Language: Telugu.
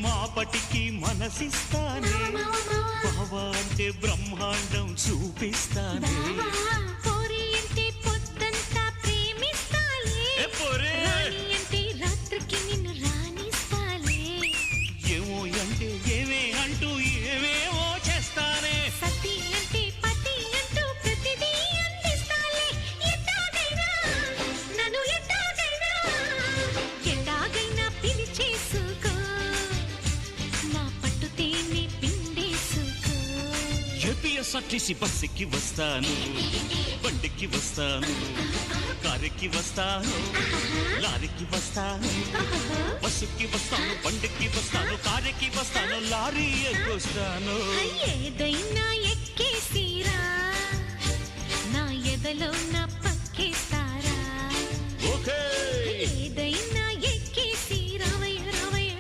మాపటికి మనసిస్తానే, బావా అంటే బ్రహ్మాండం చూపిస్తానే. పోరి అంటే పొద్దంతా ప్రేమిస్తాలే, రాణి అంటే రాత్రికి నిన్ను రాణిస్తాలే. ఏమో అంటే ఏమే అంటూ ఏవేవో చేస్తానే, సతి అంటే పతి అంటూ ప్రతిదీ అందిస్తాలే. ఎట్టాగైనా నన్ను ఎట్టాగైనా పిలిచేసుకో, నా పట్టు తేనె పిండేసుకో. ఏపీఎస్ఆర్టీసీ బస్సుకి వస్తాను, బండికి వస్తాను, కారుకి వస్తాను, లారీకి వస్తాను, బస్సుకి వస్తాను, బండికి వస్తాను, కారుకి వస్తాను, లారీ ఎక్కొస్తాను. ఏదైనా ఎక్కేసిరా, నా ఎదలో నా